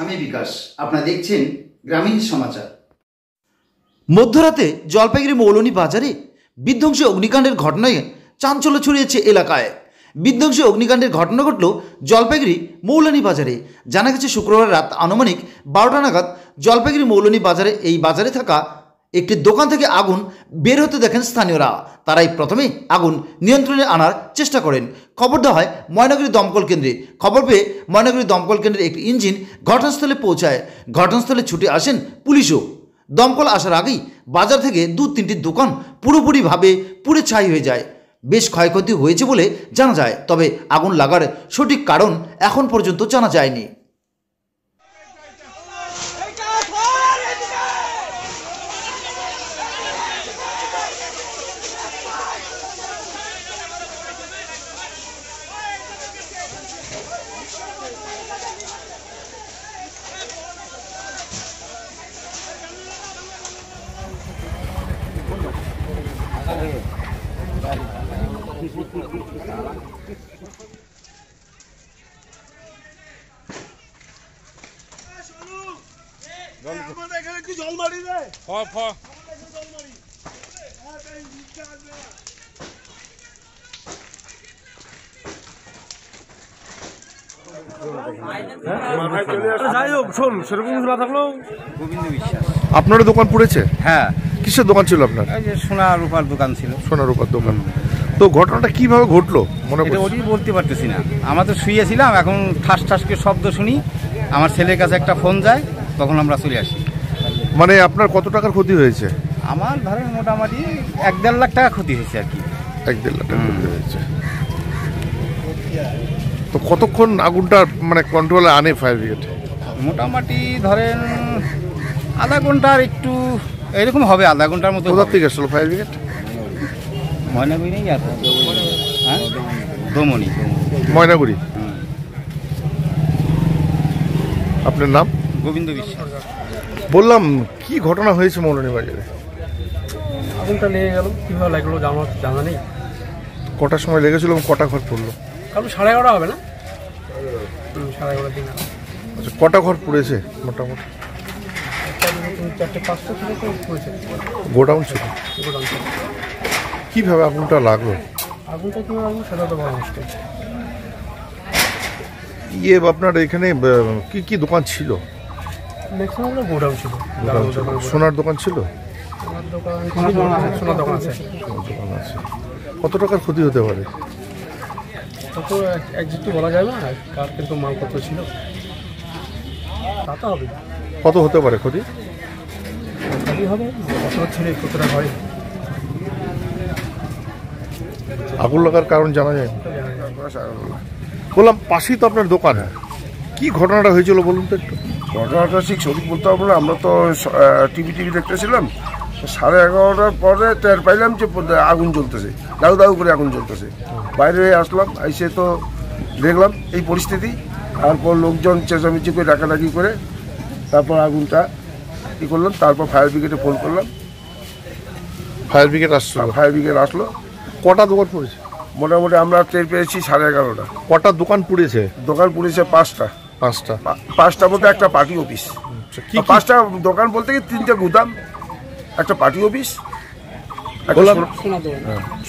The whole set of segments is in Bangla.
আমি বিকাশ, আপনারা দেখছেন গ্রামীণ সমাচার। মধ্যরাতে জলপাইগুড়ি মৌলনী বাজারে বিধ্বংসী অগ্নিকাণ্ডের ঘটনায় চাঞ্চল্য ছড়িয়েছে এলাকায়। বিধ্বংসী অগ্নিকাণ্ডের ঘটনা ঘটল জলপাইগুড়ি মৌলনী বাজারে। জানা গেছে শুক্রবার রাত আনুমানিক 12টা নাগাদ জলপাইগুড়ি মৌলনী বাজারে এই বাজারে থাকা একটি দোকান থেকে আগুন বের হতে দেখেন স্থানীয়রা। তারাই প্রথমে আগুন নিয়ন্ত্রণে আনার চেষ্টা করেন। খবর দেওয়া হয় ময়নাগুড়ি দমকল কেন্দ্রে। খবর পেয়ে ময়নাগুড়ি দমকল কেন্দ্রের একটি ইঞ্জিন ঘটনাস্থলে পৌঁছায়। ঘটনাস্থলে ছুটে আসেন পুলিশও। দমকল আসার আগেই বাজার থেকে 2-3টি দোকান পুরোপুরিভাবে পুড়ে ছাই হয়ে যায়। বেশ ক্ষয়ক্ষতি হয়েছে বলে জানা যায়, তবে আগুন লাগার সঠিক কারণ এখন পর্যন্ত জানা যায়নি। আপনার দোকান পড়েছে? হ্যাঁ। কিসের দোকান ছিল আপনার? সোনা রূপার দোকান ছিল। সোনা রূপার দোকান। তো ঘটনাটা কিভাবে ঘটলো মনে এটা ওটি বলতে পারতেছি না। আমরা তো শুয়েছিলাম, এখন ঠাস ঠাস করে শব্দ শুনি, আমার ছেলের কাছে একটা ফোন যায়, তখন আমরা চলে আসি। মানে আপনার কত টাকার ক্ষতি হয়েছে? আমার ধরেন মোটামুটি 1-1.5 লাখ টাকা ক্ষতি হয়েছে আর কি। 1-1.5 লাখ টাকা ক্ষতি হয়েছে। তো কতক্ষণ আগুনটা মানে কন্ট্রোলে আনে ফায়ার ব্রিগেড? মোটামুটি ধরেন আধা ঘন্টার একটু এরকম হবে, আধা ঘন্টার মতো। কোথা থেকে আসলো ফায়ার ব্রিগেড? ময়নাগুড়ি নেই আর হ্যাঁ দমনি ময়নাগুড়ি। আপনার নাম? গোবিন্দ বিশ্বাস। বললাম কি ঘটনা হয়েছে মৌলনী বাজারে? আগুনটা লেগে গেল, কীভাবে লাগলো জানা নেই। কটার সময় লেগেছিল এবং কটা ঘর পড়লো? কারণ 11:30 হবে না, 11:30 দিন। আচ্ছা, কটা ঘর পুড়েছে মোটামুটি? 4-5টা ছিল তো পড়েছে। গোডাউন ছিল? গোডাউন ছিল। কীভাবে আগুনটা লাগলো? আগুনটা কীভাবে লাগলো সেটা তো বড় মুশকিল। আপনার এখানে কি কি দোকান ছিল? ম্যাক্সিমাম গোডাউন ছিল। সোনার দোকান ছিল? সোনার দোকান আছে। কত টাকার ক্ষতি হতে পারে? কত একজিটু বলা যায় না, কার কিন্তু মালপত্র ছিল তা তো হবে। কত হতে পারে ক্ষতি? ক্ষতি হবে বছর ছেড়ে কতটা হয়। আগুন লাগার কারণ জানা যায় না। বললাম পাশেই তো আপনার দোকান, কি ঘটনাটা হয়েছিল বলুন তো একটু। ঘটনাটা ঠিক সঠিক বলতে হবে না, আমরা তো টিভি দেখতেছিলাম। 11:30টার পরে টের পাইলাম যে আগুন জ্বলতেছে, দাউ দাউ করে আগুন জ্বলতেছে। বাইরে আসলাম, এসে তো দেখলাম এই পরিস্থিতি। তারপর লোকজন চেঁচামেচি করে ডাকাডাকি করে তারপর আগুনটা ই করলাম। তারপর ফায়ার ব্রিগেডে ফোন করলাম। ফায়ার ব্রিগেড আসলো? ফায়ার ব্রিগেড আসলো। কটা দোকান পুড়েছে? মোটামুটি আমরা টের পেয়েছি 11:30টা। কটা দোকান পুড়েছে? দোকান পুড়েছে 5টা। 5টার মধ্যে একটা পার্টি অফিস। 5টা দোকান বলতে কি 3টে গুদাম, একটা পার্টি অফিস,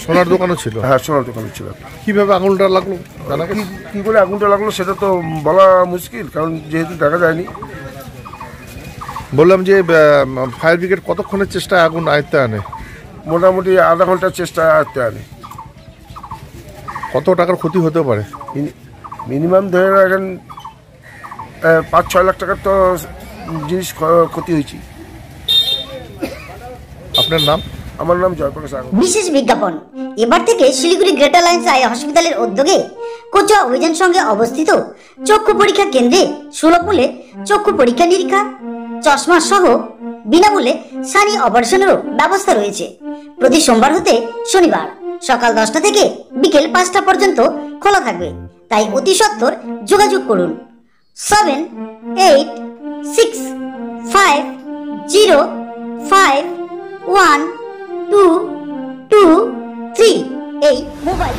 সোনার দোকানও ছিল। হ্যাঁ, সোনার দোকানও ছিল। কিভাবে আগুনটা লাগলো কি করে আগুনটা লাগলো সেটা তো বলা মুশকিল, কারণ যেহেতু দেখা যায়নি। বললাম যে ফায়ার ব্রিগেড কতক্ষণের চেষ্টায় আগুন আয়ত্তে আনে? মোটামুটি আধা ঘন্টার চেষ্টা আয়ত্তে আনে। কত টাকার ক্ষতি হতে পারে? মিনিমাম ধরে রাখেন 5-6 লাখ টাকার তো জিনিস ক্ষতি হয়েছে। আপনার নাম? আমার নাম জয়প্রকাশ। বিশেষ বিজ্ঞাপন। এবার থেকে শিলিগুড়ি গ্রেটার লাইন্স আই হসপিটালের উদ্যোগে কোচুয়া অভিযান সঙ্গে অবস্থিত চক্ষু পরীক্ষা কেন্দ্রে সুলভ মূল্যে চক্ষু পরীক্ষা নিরীক্ষা, চশমা সহ বিনামূল্যে সানি অপারেশনেরও ব্যবস্থা রয়েছে। প্রতি সোমবার হতে শনিবার সকাল 10টা থেকে বিকেল 5টা পর্যন্ত খোলা থাকবে। তাই অতি সত্বর যোগাযোগ করুন 7865051223 এই মোবাইল